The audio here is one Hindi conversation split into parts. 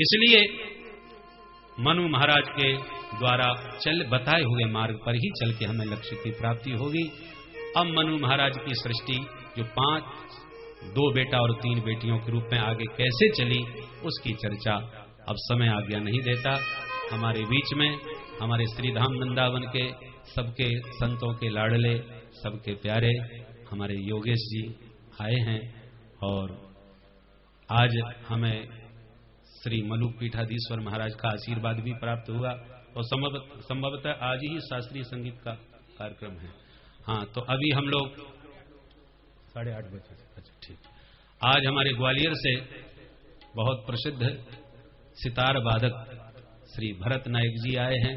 इसलिए मनु महाराज के द्वारा बताए हुए मार्ग पर ही चल के हमें लक्ष्य की प्राप्ति होगी। अब मनु महाराज की सृष्टि जो 2 बेटा और 3 बेटियों के रूप में आगे कैसे चली, उसकी चर्चा अब समय आज्ञा नहीं देता। हमारे बीच में हमारे श्रीधाम वृंदावन के सबके संतों के लाडले, सबके प्यारे हमारे योगेश जी आए हैं और आज हमें श्री मलुक पीठाधीश्वर महाराज का आशीर्वाद भी प्राप्त हुआ और संभवतः आज ही शास्त्रीय संगीत का कार्यक्रम है। हाँ, तो अभी हम लोग 8:30 बजे, अच्छा ठीक। आज हमारे ग्वालियर से बहुत प्रसिद्ध सितार वादक श्री भरत नायक जी आए हैं।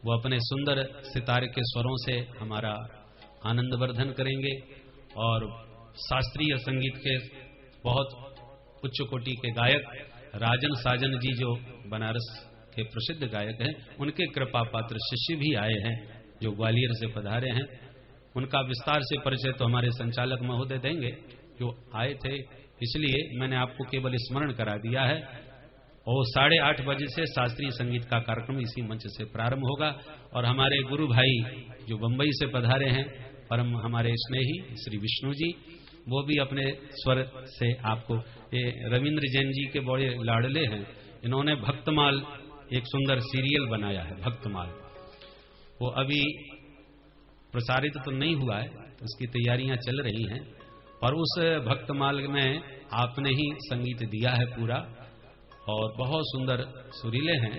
वो अपने सुंदर सितार के स्वरों से हमारा आनंद वर्धन करेंगे और शास्त्रीय संगीत के बहुत उच्च कोटि के गायक राजन साजन जी जो बनारस के प्रसिद्ध गायक हैं, उनके कृपा पात्र शिष्य भी आए हैं जो ग्वालियर से पधारे हैं। उनका विस्तार से परिचय तो हमारे संचालक महोदय देंगे, जो आए थे, इसलिए मैंने आपको केवल स्मरण करा दिया है। और 8:30 बजे से शास्त्रीय संगीत का कार्यक्रम इसी मंच से प्रारंभ होगा और हमारे गुरु भाई जो बंबई से पधारे हैं, परम हमारे स्नेही श्री विष्णु जी, वो भी अपने स्वर से आपको, ये रविंद्र जैन जी के बड़े लाडले हैं, इन्होंने भक्तमाल एक सुंदर सीरियल बनाया है। भक्तमाल वो अभी प्रसारित तो नहीं हुआ है, उसकी तैयारियां चल रही हैं और उस भक्तमाल में आपने ही संगीत दिया है पूरा और बहुत सुंदर सुरीले हैं।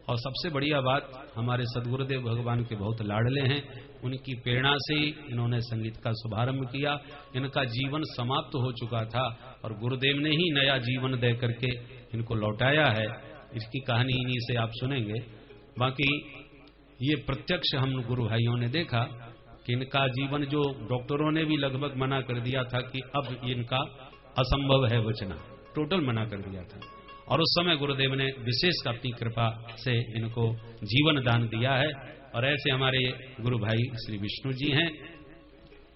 और सबसे बढ़िया बात, हमारे सदगुरुदेव भगवान के बहुत लाडले हैं, उनकी प्रेरणा से ही इन्होंने संगीत का शुभारंभ किया। इनका जीवन समाप्त हो चुका था और गुरुदेव ने ही नया जीवन दे करके इनको लौटाया है। इसकी कहानी इन्हीं से आप सुनेंगे। बाकी ये प्रत्यक्ष हम गुरु भाइयों ने देखा कि इनका जीवन, जो डॉक्टरों ने भी लगभग मना कर दिया था कि अब इनका असंभव है बचना, टोटल मना कर दिया था, और उस समय गुरुदेव ने विशेष अपनी कृपा से इनको जीवन दान दिया है। और ऐसे हमारे गुरु भाई श्री विष्णु जी हैं,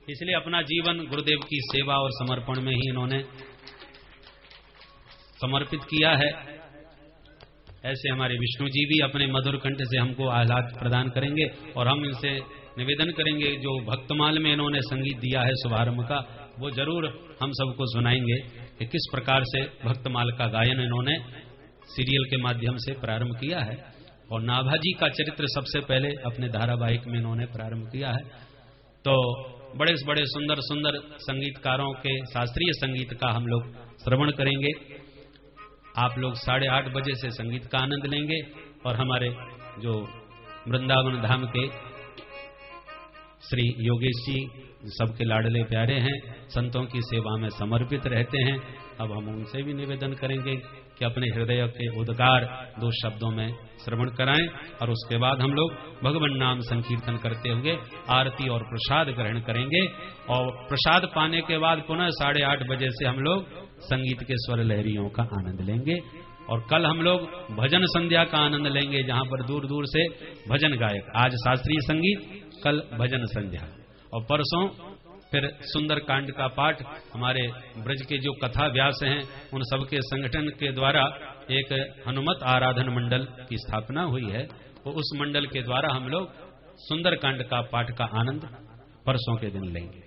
इसलिए अपना जीवन गुरुदेव की सेवा और समर्पण में ही इन्होंने समर्पित किया है। ऐसे हमारे विष्णु जी भी अपने मधुर कंठ से हमको आह्लाद प्रदान करेंगे और हम इनसे निवेदन करेंगे, जो भक्तमाल में इन्होंने संगीत दिया है शुभारंभ का, वो जरूर हम सबको सुनाएंगे कि किस प्रकार से भक्तमाल का गायन इन्होंने सीरियल के माध्यम से प्रारंभ किया है। और नाभाजी का चरित्र सबसे पहले अपने धारावाहिक में इन्होंने प्रारंभ किया है। तो बड़े बड़े सुंदर सुंदर संगीतकारों के शास्त्रीय संगीत का हम लोग श्रवण करेंगे। आप लोग 8:30 बजे से संगीत का आनंद लेंगे और हमारे जो वृंदावन धाम के श्री योगेश जी सबके लाडले प्यारे हैं, संतों की सेवा में समर्पित रहते हैं। अब हम उनसे भी निवेदन करेंगे कि अपने हृदय के उद्गार 2 शब्दों में श्रवण कराएं और उसके बाद हम लोग भगवान नाम संकीर्तन करते हुए आरती और प्रसाद ग्रहण करेंगे। और प्रसाद पाने के बाद पुनः 8:30 बजे से हम लोग संगीत के स्वर लहरियों का आनंद लेंगे। और कल हम लोग भजन संध्या का आनंद लेंगे, जहां पर दूर दूर से भजन गायक, आज शास्त्रीय संगीत, कल भजन संध्या, और परसों फिर सुंदर कांड का पाठ। हमारे ब्रज के जो कथा व्यास हैं, उन सबके संगठन के द्वारा एक हनुमत आराधन मंडल की स्थापना हुई है, तो उस मंडल के द्वारा हम लोग सुंदर कांड का पाठ का आनंद परसों के दिन लेंगे।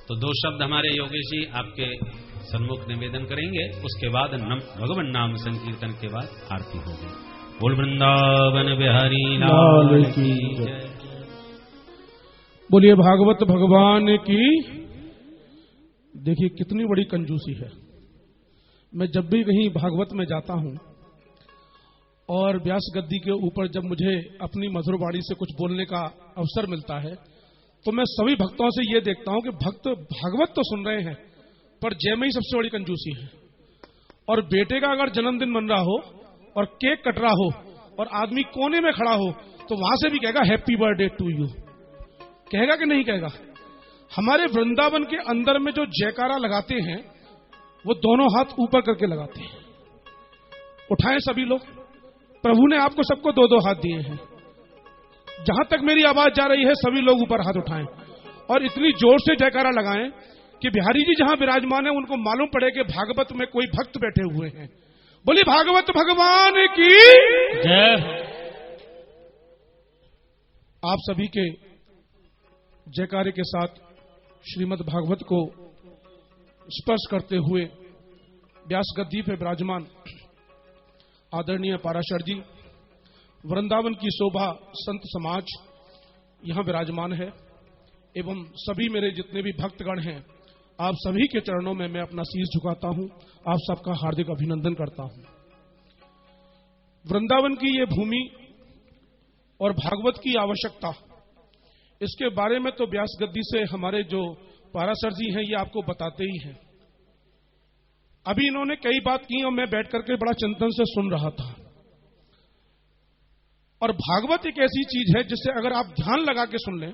तो 2 शब्द हमारे योगेश जी आपके सन्मुख निवेदन करेंगे, उसके बाद भगवान नाम संकीर्तन के बाद आरती होगी। बोल वृंदावन बिहारी लाल की जय। बोलिए भागवत भगवान की। देखिए कितनी बड़ी कंजूसी है। मैं जब भी कहीं भागवत में जाता हूं और व्यास गद्दी के ऊपर जब मुझे अपनी मधुर वाणी से कुछ बोलने का अवसर मिलता है, तो मैं सभी भक्तों से ये देखता हूं कि भक्त भागवत तो सुन रहे हैं, पर जय में ही सबसे बड़ी कंजूसी है। और बेटे का अगर जन्मदिन मन रहा हो और केक कट रहा हो और आदमी कोने में खड़ा हो, तो वहां से भी कहेगा हैप्पी बर्थडे टू यू, कहेगा कि नहीं कहेगा? हमारे वृंदावन के अंदर में जो जयकारा लगाते हैं वो दोनों हाथ ऊपर करके लगाते हैं। उठाएं सभी लोग, प्रभु ने आपको सबको दो दो हाथ दिए हैं। जहां तक मेरी आवाज जा रही है सभी लोग ऊपर हाथ उठाएं और इतनी जोर से जयकारा लगाएं कि बिहारी जी जहां विराजमान है उनको मालूम पड़े कि भागवत में कोई भक्त बैठे हुए हैं। बोली भागवत भगवान की जय। आप सभी के जयकारे के साथ श्रीमद् भागवत को स्पर्श करते हुए व्यास गद्दी पे विराजमान आदरणीय पाराशर जी, वृंदावन की शोभा संत समाज यहां विराजमान है एवं सभी मेरे जितने भी भक्तगण हैं, आप सभी के चरणों में मैं अपना शीश झुकाता हूं, आप सबका हार्दिक अभिनंदन करता हूं। वृंदावन की ये भूमि और भागवत की आवश्यकता, इसके बारे में तो व्यास गद्दी से हमारे जो पाराशर जी हैं ये आपको बताते ही हैं। अभी इन्होंने कई बात की और मैं बैठ करके बड़ा चिंतन से सुन रहा था। और भागवत एक ऐसी चीज है जिससे अगर आप ध्यान लगा के सुन लें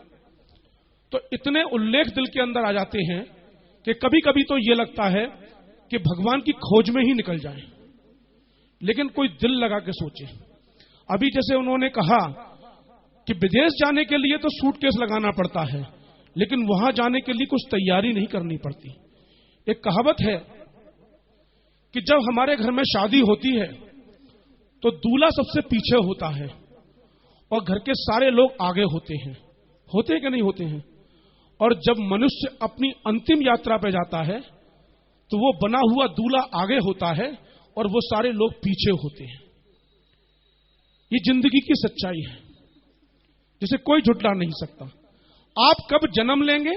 तो इतने उल्लेख दिल के अंदर आ जाते हैं कि कभी कभी तो ये लगता है कि भगवान की खोज में ही निकल जाए। लेकिन कोई दिल लगा के सोचे। अभी जैसे उन्होंने कहा कि विदेश जाने के लिए तो सूटकेस लगाना पड़ता है, लेकिन वहां जाने के लिए कुछ तैयारी नहीं करनी पड़ती। एक कहावत है कि जब हमारे घर में शादी होती है तो दूल्हा सबसे पीछे होता है और घर के सारे लोग आगे होते हैं। होते कि नहीं होते हैं? और जब मनुष्य अपनी अंतिम यात्रा पे जाता है तो वो बना हुआ दूल्हा आगे होता है और वो सारे लोग पीछे होते हैं। ये जिंदगी की सच्चाई है जिसे कोई झुठला नहीं सकता। आप कब जन्म लेंगे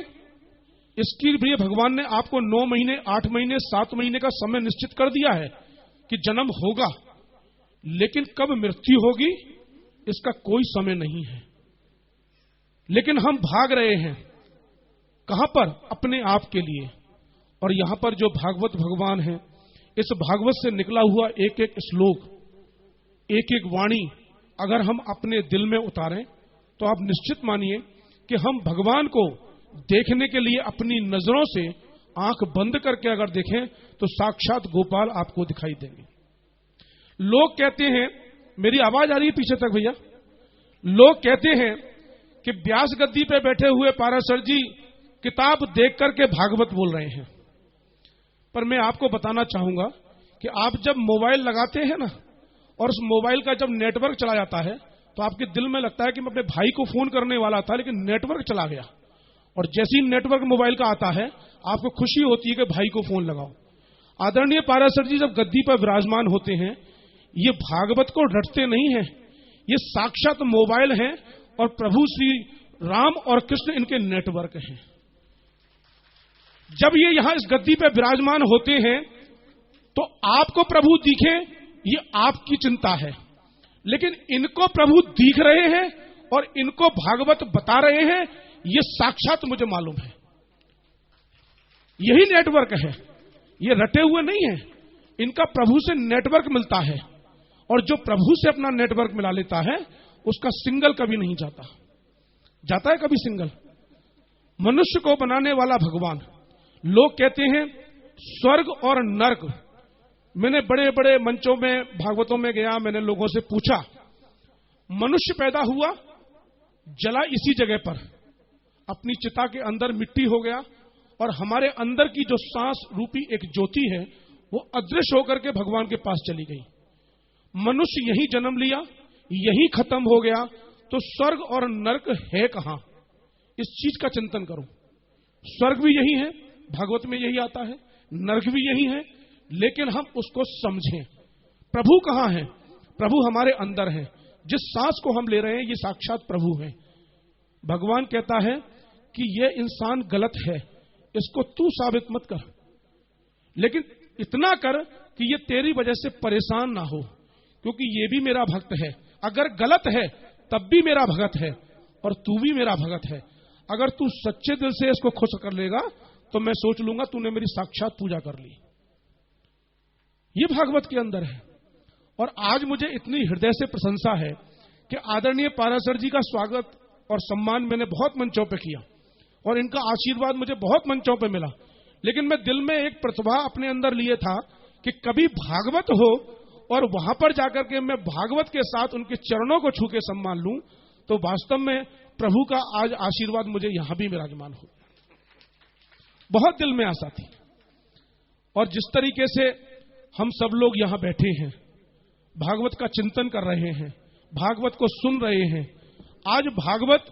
इसके लिए भगवान ने आपको 9 महीने, 8 महीने, 7 महीने का समय निश्चित कर दिया है कि जन्म होगा, लेकिन कब मृत्यु होगी इसका कोई समय नहीं है। लेकिन हम भाग रहे हैं कहां पर? अपने आप के लिए। और यहां पर जो भागवत भगवान है, इस भागवत से निकला हुआ एक एक श्लोक, एक एक वाणी अगर हम अपने दिल में उतारें तो आप निश्चित मानिए कि हम भगवान को देखने के लिए अपनी नजरों से आंख बंद करके अगर देखें तो साक्षात गोपाल आपको दिखाई देंगे। लोग कहते हैं, मेरी आवाज आ रही है पीछे तक भैया? लोग कहते हैं कि व्यास गद्दी पे बैठे हुए पाराशर जी किताब देख करके भागवत बोल रहे हैं। पर मैं आपको बताना चाहूंगा कि आप जब मोबाइल लगाते हैं ना और उस मोबाइल का जब नेटवर्क चला जाता है तो आपके दिल में लगता है कि मैं अपने भाई को फोन करने वाला था लेकिन नेटवर्क चला गया। और जैसे ही नेटवर्क मोबाइल का आता है आपको खुशी होती है कि भाई को फोन लगाओ। आदरणीय पाराशर जी जब गद्दी पर विराजमान होते हैं, ये भागवत को रटते नहीं है, ये साक्षात मोबाइल हैं और प्रभु श्री राम और कृष्ण इनके नेटवर्क हैं। जब ये यहां इस गद्दी पे विराजमान होते हैं तो आपको प्रभु दिखे ये आपकी चिंता है, लेकिन इनको प्रभु दिख रहे हैं और इनको भागवत बता रहे हैं, ये साक्षात मुझे मालूम है। यही नेटवर्क है, ये रटे हुए नहीं है। इनका प्रभु से नेटवर्क मिलता है और जो प्रभु से अपना नेटवर्क मिला लेता है उसका सिंगल कभी नहीं जाता। जाता है कभी सिंगल? मनुष्य को बनाने वाला भगवान। लोग कहते हैं स्वर्ग और नर्क। मैंने बड़े बड़े मंचों में भागवतों में गया, मैंने लोगों से पूछा, मनुष्य पैदा हुआ, जला इसी जगह पर, अपनी चिता के अंदर मिट्टी हो गया और हमारे अंदर की जो सांस रूपी एक ज्योति है वो अदृश्य होकर के भगवान के पास चली गई। मनुष्य यही जन्म लिया, यही खत्म हो गया, तो स्वर्ग और नर्क है कहां? इस चीज का चिंतन करो। स्वर्ग भी यही है, भागवत में यही आता है, नर्क भी यही है, लेकिन हम उसको समझें। प्रभु कहां है? प्रभु हमारे अंदर है। जिस सांस को हम ले रहे हैं ये साक्षात प्रभु है। भगवान कहता है कि ये इंसान गलत है, इसको तू साबित मत कर, लेकिन इतना कर कि ये तेरी वजह से परेशान ना हो, क्योंकि ये भी मेरा भक्त है। अगर गलत है तब भी मेरा भक्त है और तू भी मेरा भक्त है। अगर तू सच्चे दिल से इसको खुश कर लेगा तो मैं सोच लूंगा तूने मेरी साक्षात पूजा कर ली। ये भागवत के अंदर है। और आज मुझे इतनी हृदय से प्रशंसा है कि आदरणीय पाराशर जी का स्वागत और सम्मान मैंने बहुत मंचों पे किया और इनका आशीर्वाद मुझे बहुत मंचों पे मिला, लेकिन मैं दिल में एक प्रतिभा अपने अंदर लिए था कि कभी भागवत हो और वहां पर जाकर के मैं भागवत के साथ उनके चरणों को छू के सम्मान लूं, तो वास्तव में प्रभु का आज आशीर्वाद मुझे यहां भी विराजमान हो। बहुत दिल में आशा थी। और जिस तरीके से हम सब लोग यहां बैठे हैं, भागवत का चिंतन कर रहे हैं, भागवत को सुन रहे हैं, आज भागवत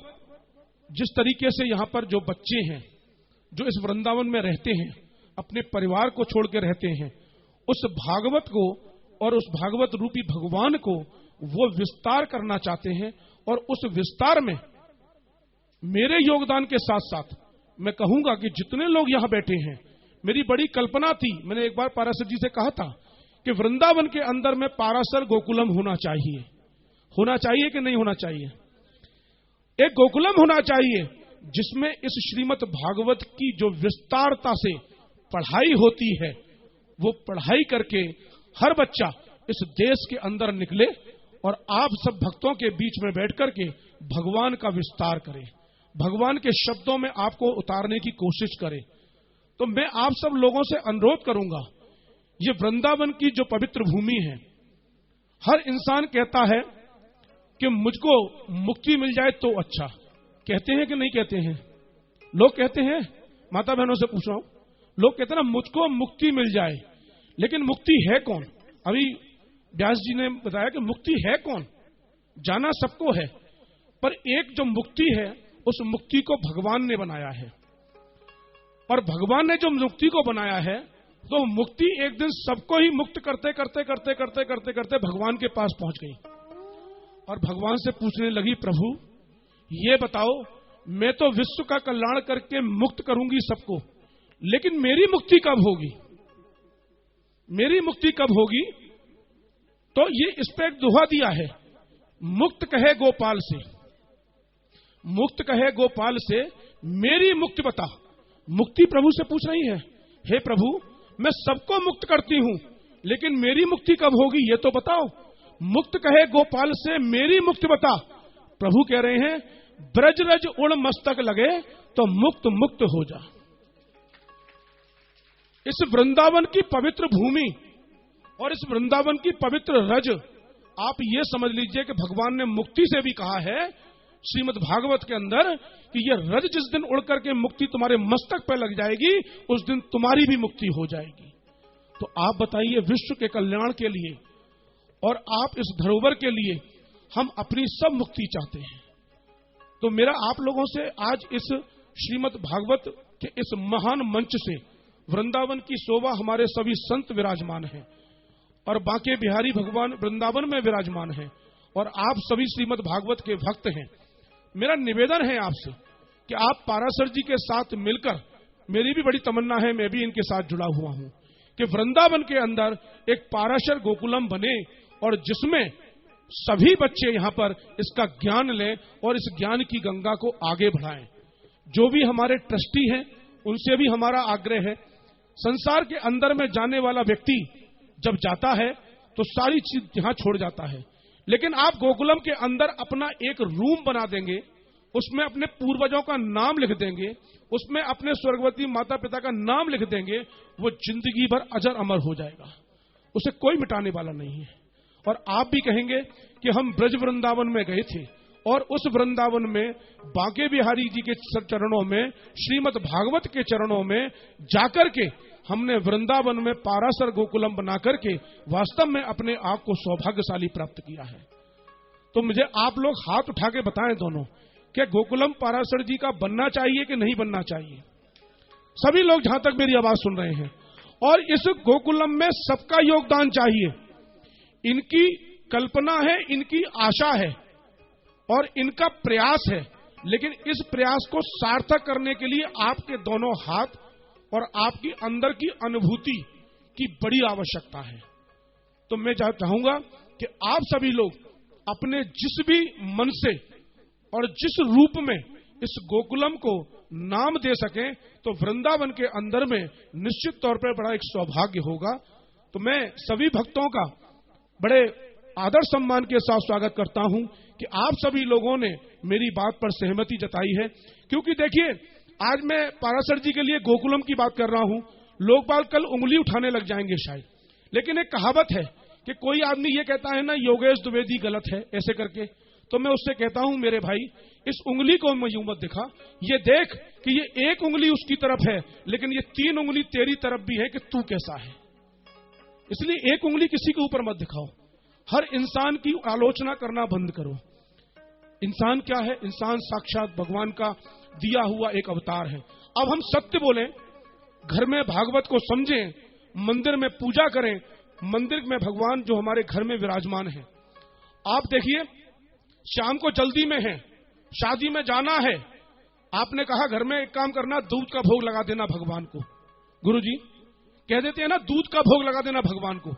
जिस तरीके से यहां पर जो बच्चे हैं जो इस वृंदावन में रहते हैं, अपने परिवार को छोड़ के रहते हैं, उस भागवत को और उस भागवत रूपी भगवान को वो विस्तार करना चाहते हैं। और उस विस्तार में मेरे योगदान के साथ साथ मैं कहूंगा कि जितने लोग यहां बैठे हैं, मेरी बड़ी कल्पना थी, मैंने एक बार पाराशर जी से कहा था कि वृंदावन के अंदर में पाराशर गोकुलम होना चाहिए कि नहीं होना चाहिए? एक गोकुलम होना चाहिए जिसमें इस श्रीमद् भागवत की जो विस्तारता से पढ़ाई होती है, वो पढ़ाई करके हर बच्चा इस देश के अंदर निकले और आप सब भक्तों के बीच में बैठ करके भगवान का विस्तार करे, भगवान के शब्दों में आपको उतारने की कोशिश करे। तो मैं आप सब लोगों से अनुरोध करूंगा, ये वृंदावन की जो पवित्र भूमि है, हर इंसान कहता है कि मुझको मुक्ति मिल जाए तो अच्छा। कहते हैं कि नहीं कहते हैं? लोग कहते हैं, माता बहनों से पूछ रहा हूं, लोग कहते हैं ना मुझको मुक्ति मिल जाए, लेकिन मुक्ति है कौन? अभी व्यास जी ने बताया कि मुक्ति है कौन, जाना सबको है, पर एक जो मुक्ति है उस मुक्ति को भगवान ने बनाया है। और भगवान ने जो मुक्ति को बनाया है, तो मुक्ति एक दिन सबको ही मुक्त करते करते करते करते करते करते भगवान के पास पहुंच गई और भगवान से पूछने लगी, प्रभु ये बताओ, मैं तो विश्व का कल्याण करके मुक्त करूंगी सबको, लेकिन मेरी मुक्ति कब होगी? मेरी मुक्ति कब होगी? तो ये इस पे एक दोहा दिया है, मुक्त कहे गोपाल से, मुक्त कहे गोपाल से मेरी मुक्ति बता। मुक्ति प्रभु से पूछ रही है, हे प्रभु मैं सबको मुक्त करती हूं, लेकिन मेरी मुक्ति कब होगी ये तो बताओ। मुक्त कहे गोपाल से मेरी मुक्ति बता। प्रभु कह रहे हैं, ब्रज रज उड़ मस्तक लगे तो मुक्त मुक्त हो जा। इस वृंदावन की पवित्र भूमि और इस वृंदावन की पवित्र रज, आप ये समझ लीजिए कि भगवान ने मुक्ति से भी कहा है श्रीमद् भागवत के अंदर कि ये रज जिस दिन उड़ करके मुक्ति तुम्हारे मस्तक पर लग जाएगी, उस दिन तुम्हारी भी मुक्ति हो जाएगी। तो आप बताइए, विश्व के कल्याण के लिए और आप इस धरोहर के लिए हम अपनी सब मुक्ति चाहते हैं। तो मेरा आप लोगों से आज इस श्रीमद् भागवत के इस महान मंच से, वृंदावन की शोभा हमारे सभी संत विराजमान हैं और बांके बिहारी भगवान वृंदावन में विराजमान हैं और आप सभी श्रीमद् भागवत के भक्त हैं। मेरा निवेदन है आपसे कि आप पाराशर जी के साथ मिलकर, मेरी भी बड़ी तमन्ना है, मैं भी इनके साथ जुड़ा हुआ हूं, कि वृंदावन के अंदर एक पाराशर गोकुलम बने और जिसमें सभी बच्चे यहां पर इसका ज्ञान लें और इस ज्ञान की गंगा को आगे बढ़ाएं। जो भी हमारे ट्रस्टी हैं उनसे भी हमारा आग्रह है, संसार के अंदर में जाने वाला व्यक्ति जब जाता है तो सारी चीज यहां छोड़ जाता है, लेकिन आप गोकुलम के अंदर अपना एक रूम बना देंगे, उसमें अपने पूर्वजों का नाम लिख देंगे, उसमें अपने स्वर्गवती माता पिता का नाम लिख देंगे, वो जिंदगी भर अजर अमर हो जाएगा, उसे कोई मिटाने वाला नहीं है। और आप भी कहेंगे कि हम ब्रज वृंदावन में गए थे और उस वृंदावन में बांके बिहारी जी के चरणों में, श्रीमद् भागवत के चरणों में जाकर के हमने वृंदावन में पाराशर गोकुलम बना करके वास्तव में अपने आप को सौभाग्यशाली प्राप्त किया है। तो मुझे आप लोग हाथ उठा के बताएं दोनों, कि गोकुलम पाराशर जी का बनना चाहिए कि नहीं बनना चाहिए? सभी लोग जहां तक मेरी आवाज सुन रहे हैं, और इस गोकुलम में सबका योगदान चाहिए। इनकी कल्पना है, इनकी आशा है और इनका प्रयास है, लेकिन इस प्रयास को सार्थक करने के लिए आपके दोनों हाथ और आपकी अंदर की अनुभूति की बड़ी आवश्यकता है। तो मैं चाहूंगा कि आप सभी लोग अपने जिस भी मन से और जिस रूप में इस गोकुलम को नाम दे सकें, तो वृंदावन के अंदर में निश्चित तौर पर बड़ा एक सौभाग्य होगा। तो मैं सभी भक्तों का बड़े आदर सम्मान के साथ स्वागत करता हूं कि आप सभी लोगों ने मेरी बात पर सहमति जताई है, क्योंकि देखिए आज मैं पाराशर जी के लिए गोकुलम की बात कर रहा हूं। लोग बाल कल उंगली उठाने लग जाएंगे शायद, लेकिन एक कहावत है कि कोई आदमी ये कहता है ना योगेश द्विवेदी गलत है ऐसे करके, तो मैं उससे कहता हूं मेरे भाई इस उंगली को मैं यूं मत दिखा, ये देख कि ये एक उंगली उसकी तरफ है लेकिन ये 3 उंगली तेरी तरफ भी है कि तू कैसा है। इसलिए एक उंगली किसी के ऊपर मत दिखाओ, हर इंसान की आलोचना करना बंद करो। इंसान क्या है? इंसान साक्षात भगवान का दिया हुआ एक अवतार है। अब हम सत्य बोलें, घर में भागवत को समझें, मंदिर में पूजा करें, मंदिर में भगवान जो हमारे घर में विराजमान है। आप देखिए शाम को जल्दी में है, शादी में जाना है, आपने कहा घर में एक काम करना, दूध का भोग लगा देना भगवान को। गुरुजी कह देते हैं ना दूध का भोग लगा देना भगवान को।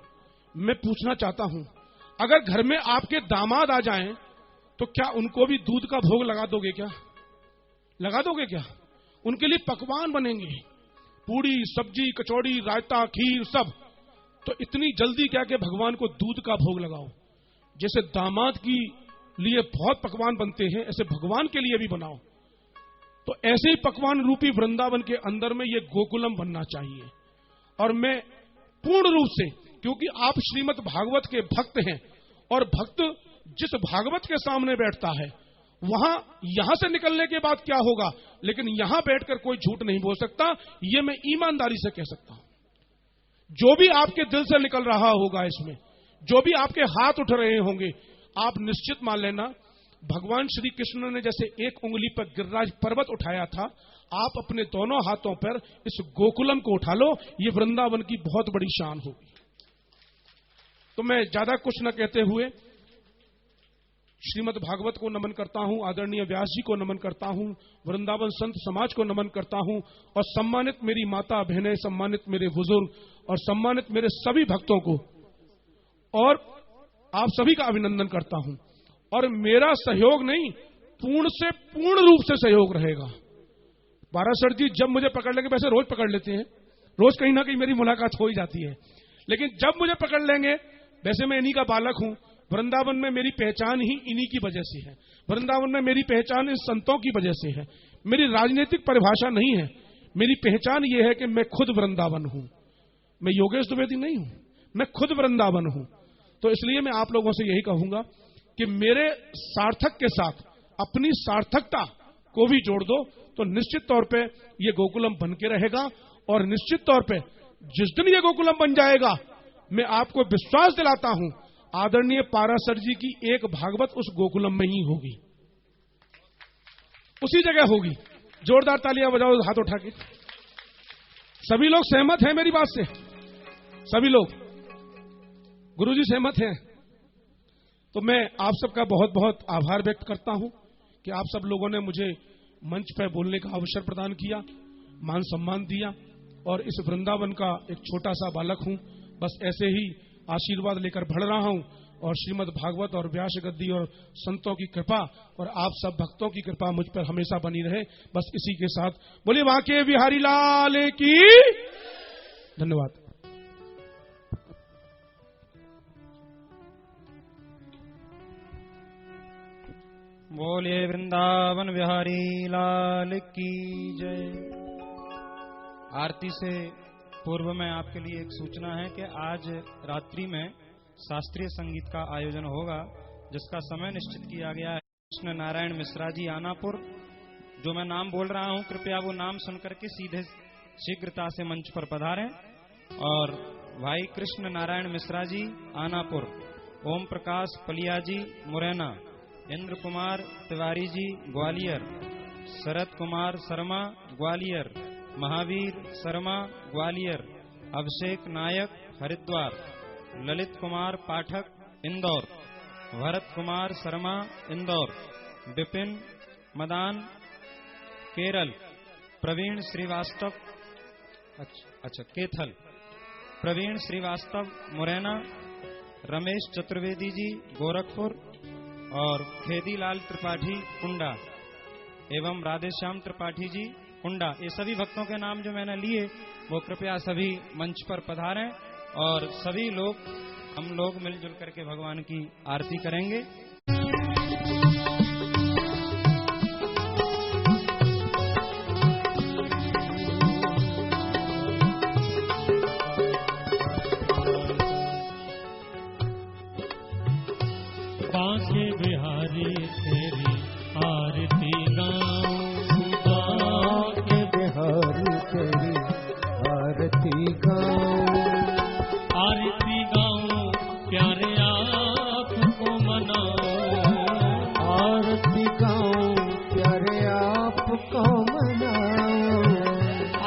मैं पूछना चाहता हूं अगर घर में आपके दामाद आ जाएं तो क्या उनको भी दूध का भोग लगा दोगे? क्या लगा दोगे? क्या उनके लिए पकवान बनेंगे, पूड़ी सब्जी कचौड़ी रायता खीर सब। तो इतनी जल्दी क्या कि भगवान को दूध का भोग लगाओ। जैसे दामाद की लिए बहुत पकवान बनते हैं ऐसे भगवान के लिए भी बनाओ। तो ऐसे ही पकवान रूपी वृंदावन के अंदर में ये गोकुलम बनना चाहिए। और मैं पूर्ण रूप से, क्योंकि आप श्रीमद् भागवत के भक्त हैं और भक्त जिस भागवत के सामने बैठता है वहां यहां से निकलने के बाद क्या होगा, लेकिन यहां बैठकर कोई झूठ नहीं बोल सकता, ये मैं ईमानदारी से कह सकता हूं। जो भी आपके दिल से निकल रहा होगा, इसमें जो भी आपके हाथ उठ रहे होंगे, आप निश्चित मान लेना भगवान श्री कृष्ण ने जैसे एक उंगली पर गिरिराज पर्वत उठाया था, आप अपने दोनों हाथों पर इस गोकुलम को उठा लो, ये वृंदावन की बहुत बड़ी शान होगी। तो मैं ज्यादा कुछ न कहते हुए श्रीमद् भागवत को नमन करता हूं, आदरणीय व्यास जी को नमन करता हूं, वृंदावन संत समाज को नमन करता हूं, और सम्मानित मेरी माता बहनें, सम्मानित मेरे बुजुर्ग और सम्मानित मेरे सभी भक्तों को और आप सभी का अभिनंदन करता हूं। और मेरा सहयोग नहीं, पूर्ण से पूर्ण रूप से सहयोग रहेगा। पाराशर जी जब मुझे पकड़ लेंगे, वैसे रोज पकड़ लेते हैं, रोज कहीं ना कहीं मेरी मुलाकात हो ही जाती है, लेकिन जब मुझे पकड़ लेंगे, वैसे मैं इन्हीं का बालक हूं। वृंदावन में मेरी पहचान ही इन्हीं की वजह से है, वृंदावन में मेरी पहचान इन संतों की वजह से है। मेरी राजनीतिक परिभाषा नहीं है, मेरी पहचान ये है कि मैं खुद वृंदावन हूं। मैं योगेश द्विवेदी नहीं हूं, मैं खुद वृंदावन हूं। तो इसलिए मैं आप लोगों से यही कहूंगा कि मेरे सार्थक के साथ अपनी सार्थकता को भी जोड़ दो, तो निश्चित तौर पे ये गोकुलम बन के रहेगा। और निश्चित तौर पे जिस दिन ये गोकुलम बन जाएगा, मैं आपको विश्वास दिलाता हूं आदरणीय पाराशर जी की एक भागवत उस गोकुलम में ही होगी, उसी जगह होगी। जोरदार तालियां बजाओ हाथ उठा के। सभी लोग सहमत हैं मेरी बात से? सभी लोग? गुरुजी सहमत हैं? तो मैं आप सबका बहुत बहुत आभार व्यक्त करता हूं कि आप सब लोगों ने मुझे मंच पर बोलने का अवसर प्रदान किया, मान सम्मान दिया। और इस वृंदावन का एक छोटा सा बालक हूं, बस ऐसे ही आशीर्वाद लेकर बढ़ रहा हूं। और श्रीमद् भागवत और व्यास गद्दी और संतों की कृपा और आप सब भक्तों की कृपा मुझ पर हमेशा बनी रहे। बस इसी के साथ बोलिए बांके बिहारी लाल की। धन्यवाद। बोलिए वृंदावन बिहारी लाल की जय। आरती से पूर्व में आपके लिए एक सूचना है कि आज रात्रि में शास्त्रीय संगीत का आयोजन होगा, जिसका समय निश्चित किया गया है। कृष्ण नारायण मिश्रा जी आनापुर, जो मैं नाम बोल रहा हूं, कृपया वो नाम सुनकर के सीधे शीघ्रता से मंच पर पधारें। और भाई कृष्ण नारायण मिश्रा जी आनापुर, ओम प्रकाश पलिया जी मुरैना, इंद्र कुमार तिवारी जी ग्वालियर, शरद कुमार शर्मा ग्वालियर, महावीर शर्मा ग्वालियर, अभिषेक नायक हरिद्वार, ललित कुमार पाठक इंदौर, भरत कुमार शर्मा इंदौर, विपिन मदान केरल, प्रवीण श्रीवास्तव केथल, प्रवीण श्रीवास्तव मुरैना, रमेश चतुर्वेदी जी गोरखपुर और खेदीलाल त्रिपाठी कुंडा एवं राधेश्याम त्रिपाठी जी कुंडा। ये सभी भक्तों के नाम जो मैंने लिए वो कृपया सभी मंच पर पधारें और सभी लोग हम लोग मिलजुल करके भगवान की आरती करेंगे। गाऊं, आरती गाऊं प्यारे आपको मनाऊं, आरती गाऊं प्यारे आपको मनाऊं,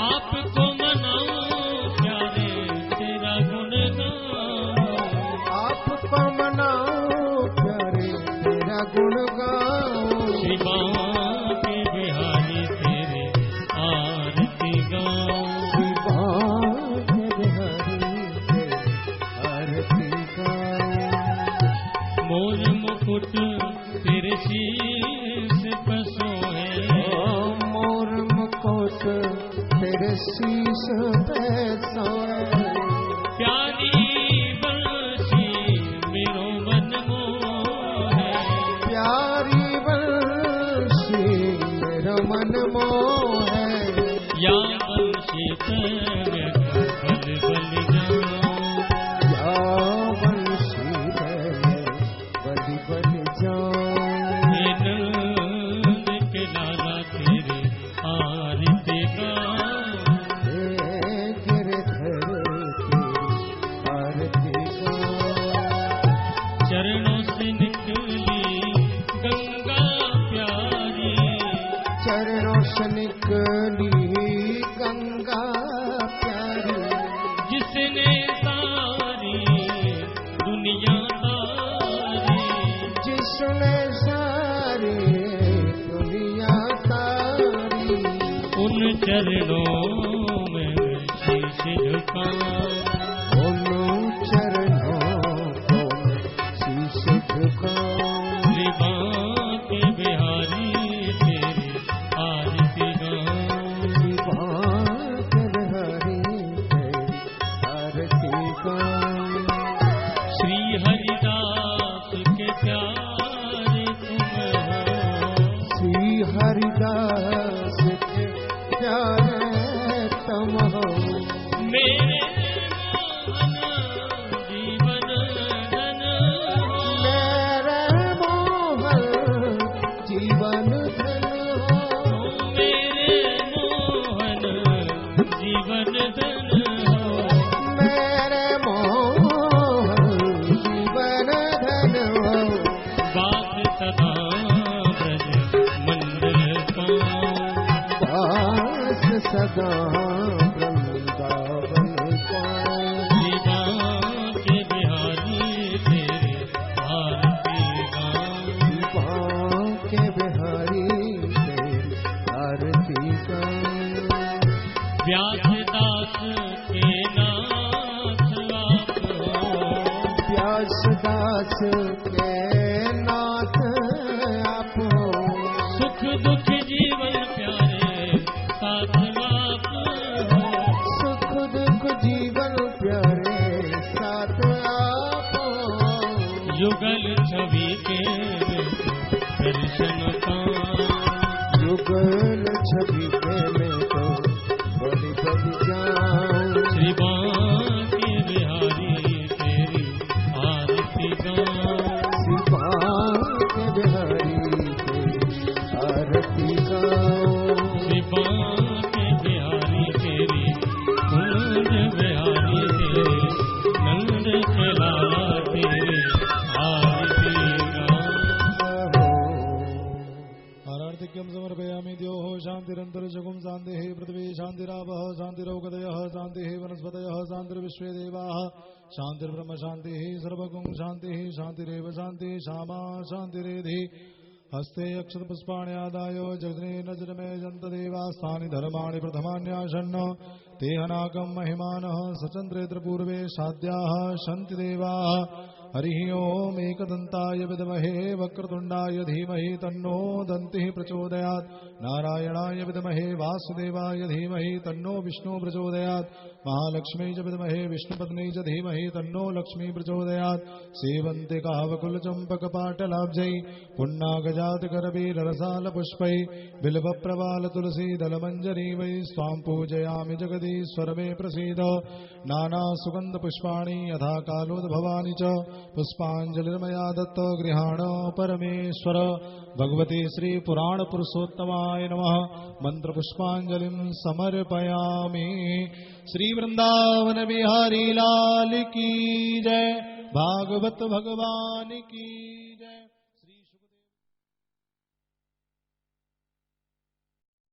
आपको मनाऊं प्यारे तेरा गुण गाऊं, आपको मनाऊं प्यारे तेरा गुण गाऊं, शिवा के बिहारी तेरे आरती गाऊं, शिवा के बिहारी तेरे आरती गाऊं, मोर मुकुट तेरे शीश पर सोए, मोर मुकुट तेरे शीश पे सोए, प्यारी बंसी मेरो मन मोहे, प्यारी बंसी मेरा मन मोहे, या बंसी तेरे बल बल जाऊं, या बंसी बलि बलि जाऊं, हे नंद के लाला तेरे आरती गाऊं, हे गिरधर तेरी आरती गाऊं, चरणों से निकली गंगा प्यारी, चरणों से निकली गंगा प्यारी, जिसने सारी दुनिया तारी, जिसने सारी दुनिया तारी, उन चरणों में शीश झुकाऊं, उन चरणों को शीश झुकाऊं, शिवा के बिहारी तेरी आरती गाऊं, शिवा के बिहारी तेरी आरती गाऊं, श्री हरिदास के प्यारे तुम हो, श्री हरिदास के प्यारे तुम हो, मेरे मोहन जीवन धन हो, मेरे मोहन जीवन धन हो, मेरे मोहन जीवन धन हो, मेरे मोहन जीवन धन हो, बात सदा ब्रज मंडल पाऊं, वास सदा वृंदावन पाऊं, शिवा के बिहारी तेरे आरती गाऊं, शिवा के बिहारी तेरी आरती गाऊं, व्यासदास के नाथ आप हो, व्यासदास के नाथ आप हो, सुख दुख जीवन प्यारे साथ आप हो, सुख दुख जीवन प्यारे साथ आप हो, युगल छवि के दर्शन पाऊं, युगल छवि पे मैं तो बलि बलि जाऊं, शिवा के बिहारी तेरी आरती गाऊं, शिवा के बिहारी तेरी आरती गाऊं, शिवा के बिहारी तेरी नंद बिहारी तेरे नंद के लाला तेरे आरती गाऊं, आरार्तिक्यं समर्पयामि द्योः शान्तिरन्तरिक्षगुं शान्तिः पृथिवी शान्तिरापः शान्तिरौकदयः शान्तिः वनस्पतयः शान्तिर्विश्वे देवाः शान्तिर्ब्रह्म शान्तिः सर्वगुं शान्तिः शान्तिरेव शान्तिः श्यामा शान्तिरेधि हस्ते अक्षतपुष्पाणि आदाय जग्ने नजरमे जन्तदेवास्तानि धर्माणि प्रथमान्याशन्न तेहनाकं महिमानः सचन्द्रेत्र पूर्वे साध्याः सन्ति देवाः हरिः ओम् एकदन्ताय विद्महे वक्रतुण्डाय धीमहि तन्नो दन्तिः प्रचोदयात् नारायणाय विद्महे वासुदेवाय धीमहि तन्नो विष्णु प्रचोदयात् महालक्ष्मी च विद्महे विष्णुपत्नी च धीमहि तन्नो लक्ष्मी प्रचोदयात् सेवन्तिकावकुलचम्पकपाटलाब्जै पुण्णागजातकरवीररसालपुष्पै बिल्वप्रवालतुलसीदलमञ्जरी वै स्वां पूजयामि जगदीश्वर मे प्रसीद नानासुगन्धपुष्पाणि यथा कालोद्भवानि च पुष्पांजलिर्मया दत्तो गृहाण परमेश्वर। भगवते श्री पुराण पुरुषोत्तमाय नमः। मंत्र पुष्पांजलिं समर्पयामि। श्री वृंदावन बिहारी लाल की जय। भागवत भगवान की जय।